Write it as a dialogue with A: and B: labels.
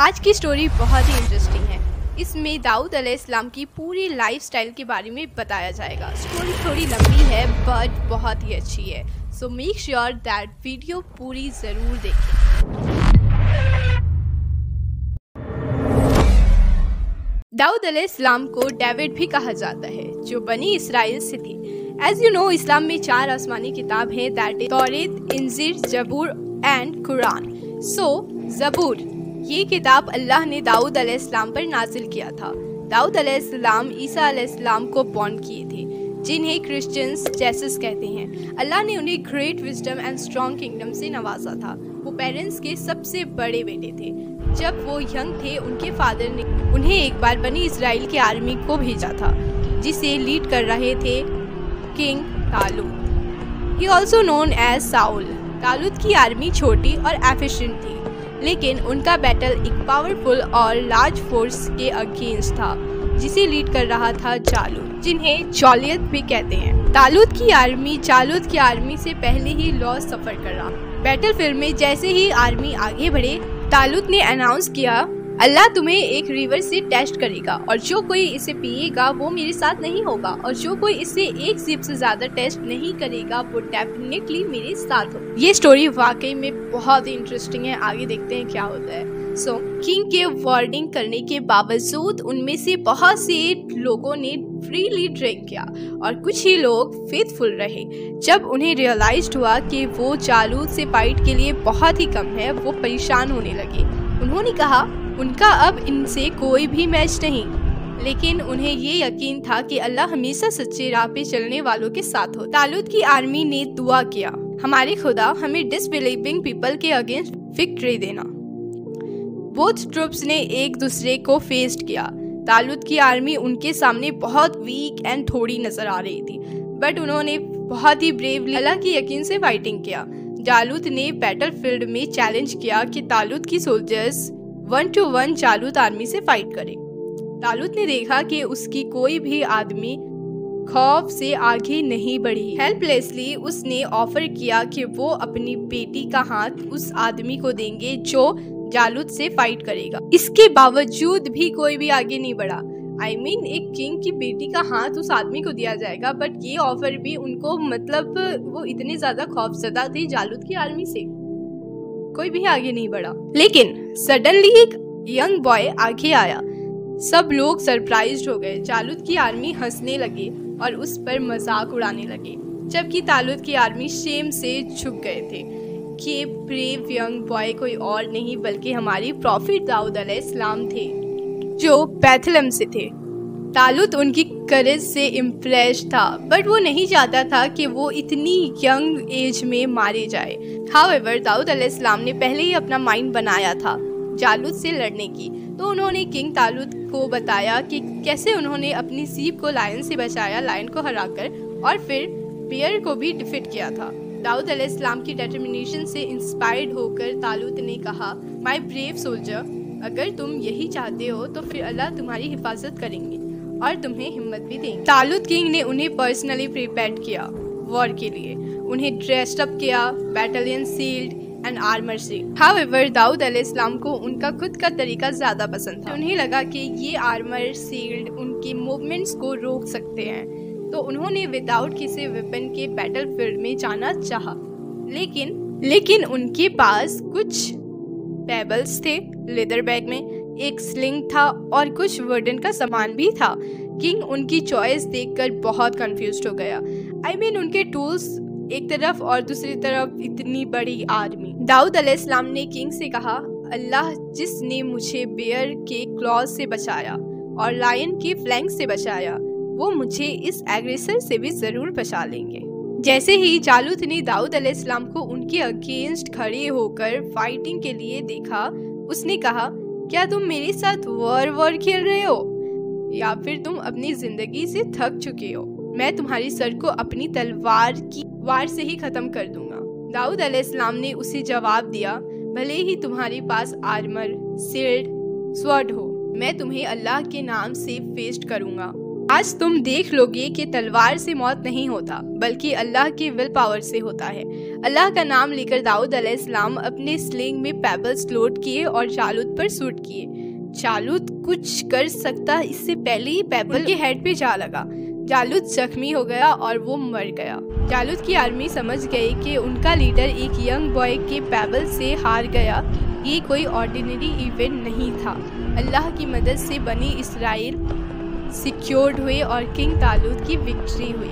A: आज की स्टोरी बहुत ही इंटरेस्टिंग है। इसमें दाऊद अलैहिस्सलाम की पूरी लाइफस्टाइल के बारे में बताया जाएगा। स्टोरी थोड़ी लंबी है बट बहुत ही अच्छी है, so make sure that video पूरी ज़रूर देखें। दाऊद अलैहिस्सलाम को डेविड भी कहा जाता है, जो बनी इसराइल से थे। एज यू नो, इस्लाम में 4 आसमानी किताब हैं, दैट इज तौरात, इंजील, जबूर एंड कुरान। सो जबूर ये किताब अल्लाह ने दाऊद अलैहिस्सलाम पर नाजिल किया था। दाऊद अलैहिस्सलाम ईसा अलैहिस्सलाम को बॉर्न किए थे, जिन्हें क्रिश्चियंस जेसस कहते हैं। अल्लाह ने उन्हें great wisdom and strong kingdom से नवाजा था। वो पेरेंट्स के सबसे बड़े बेटे थे। जब वो यंग थे, उनके फादर ने उन्हें एक बार बनी इसराइल की आर्मी को भेजा था, जिसे लीड कर रहे थे King Talut. He also known as Saul. Talut की आर्मी छोटी और एफिशिएंट थी, लेकिन उनका बैटल एक पावरफुल और लार्ज फोर्स के अगेंस्ट था, जिसे लीड कर रहा था जालूत, जिन्हें जौलियत भी कहते हैं। तालूत की आर्मी जालूत की आर्मी से पहले ही लॉस सफर कर रहा। बैटलफील्ड में जैसे ही आर्मी आगे बढ़े, तालूत ने अनाउंस किया, अल्लाह तुम्हें एक रिवर से टेस्ट करेगा और जो कोई इसे पिएगा वो मेरे साथ नहीं होगा, और जो कोई इसे एक सिप से ज्यादा टेस्ट नहीं करेगा वो डेफिनेटली मेरे साथ हो। ये स्टोरी वाकई में बहुत ही इंटरेस्टिंग है। आगे देखते हैं क्या होता है। सो किंग के वार्निंग करने के बावजूद उनमें से बहुत से लोगों ने फ्रीली ड्रिंक किया और कुछ ही लोग फेथफुल रहे। जब उन्हें रियलाइज हुआ कि वो जालूत से फाइट के लिए बहुत ही कम है, वो परेशान होने लगे। उन्होंने कहा उनका अब इनसे कोई भी मैच नहीं, लेकिन उन्हें ये यकीन था कि अल्लाह हमेशा सच्चे राह पे चलने वालों के साथ हो। तालूत की आर्मी ने दुआ किया, हमारे खुदा हमें डिसबिलीविंग पीपल के अगेंस्ट विक्ट्री देना। बोथ ट्रुप्स ने एक दूसरे को फेस किया। तालूत की आर्मी उनके सामने बहुत वीक एंड थोड़ी नजर आ रही थी, बट उन्होंने बहुत ही ब्रेवली अल्लाह की यकीन से फाइटिंग किया। जालूत ने बैटलफील्ड में चैलेंज किया कि तालूत की सोल्जर्स 1 to 1 जालूत आर्मी से फाइट करे। तालूत ने देखा कि उसकी कोई भी आदमी खौफ से आगे नहीं बढ़ी। हेल्पलेसली उसने ऑफर किया कि वो अपनी बेटी का हाथ उस आदमी को देंगे जो जालूत से फाइट करेगा। इसके बावजूद भी कोई भी आगे नहीं बढ़ा। I mean, एक किंग की बेटी का हाथ उस आदमी को दिया जाएगा, बट ये ऑफर भी उनको, मतलब वो इतने ज्यादा खौफजदा थे जालूत की आर्मी से, कोई भी आगे नहीं बढ़ा। लेकिन सडनली एक यंग बॉय आगे आया। सब लोग सरप्राइज्ड हो गए। जालूत की आर्मी हंसने लगे और उस पर मजाक उड़ाने लगे, जबकि तालूत की आर्मी शेम से झुक गए थे कि ब्रेव यंग बॉय कोई और नहीं बल्कि हमारी प्रॉफिट दाऊद अलैहिस्सलाम थे, जो बैथलहम से थे। तालूत उनकी करेज से इम्प्रेस था, बट वो नहीं चाहता था कि वो इतनी यंग एज में मारे जाए। हाउएवर दाऊद अलैहिस्सलाम ने पहले ही अपना माइंड बनाया था जालूत से लड़ने की, तो उन्होंने किंग तालूत को बताया कि कैसे उन्होंने अपनी सीप को लायन से बचाया, लायन को हराकर, और फिर बियर को भी डिफीट किया था। दाऊद अलैहिस्सलाम की डिटर्मिनेशन से इंस्पायर्ड होकर तालूत ने कहा, माय ब्रेव सोल्जर, अगर तुम यही चाहते हो तो फिर अल्लाह तुम्हारी हिफाजत करेंगे और तुम्हें हिम्मत भी देंगे। तालूत किंग ने उन्हें पर्सनली प्रिपेयर किया वॉर के लिए। उन्हें ड्रेस्ड अप किया, बैटलियन सील्ड एंड आर्मर से। हाउएवर दाऊद अलैहिस्सलाम को उनका खुद का तरीका ज्यादा पसंद था। उन्हें लगा कि ये आर्मर सील्ड उनकी मूवमेंट्स को रोक सकते हैं, तो उन्होंने विदाउट किसी वेपन के बैटलफील्ड में जाना चाहा। लेकिन उनके पास कुछ पेबल्स थे लेदर बैग में, एक स्लिंग था और कुछ वुडन का सामान भी था। किंग उनकी चॉइस देखकर बहुत कंफ्यूज्ड हो गया। I mean, उनके टूल्स एक तरफ और दूसरी तरफ इतनी बड़ी आर्मी। दाऊद अलैहिस्सलाम ने किंग से कहा, अल्लाह जिसने मुझे बेयर के क्लॉज से बचाया और लायन के फ्लैंक से बचाया, वो मुझे इस एग्रेसर से भी जरूर बचा लेंगे। जैसे ही जालूत ने दाऊद अलैहिस्सलाम को उनके अगेंस्ट खड़े होकर फाइटिंग के लिए देखा, उसने कहा, क्या तुम मेरे साथ वॉर खेल रहे हो या फिर तुम अपनी जिंदगी से थक चुके हो? मैं तुम्हारी सर को अपनी तलवार की वार से ही खत्म कर दूंगा। दाऊद अलैहिस्सलाम ने उसे जवाब दिया, भले ही तुम्हारे पास आर्मर, शील्ड, स्वॉर्ड हो, मैं तुम्हें अल्लाह के नाम से फेस्ट करूंगा। आज तुम देख लोगे कि तलवार से मौत नहीं होता बल्कि अल्लाह की विल पावर से होता है। अल्लाह का नाम लेकर दाऊद अलैहिस्सलाम अपने स्लिंग में पेबल्स लोड किए और जालूत पर शूट किए। जालूत कुछ कर सकता इससे पहले ही पेबल के हेड पे जा लगा। जालूत जख्मी हो गया और वो मर गया। जालूत की आर्मी समझ गई कि उनका लीडर एक यंग बॉय के पेबल से हार गया। ये कोई ऑर्डिनरी इवेंट नहीं था। अल्लाह की मदद से बनी इसराइल सिक्योर्ड हुए और किंग तालूत की विक्ट्री हुई।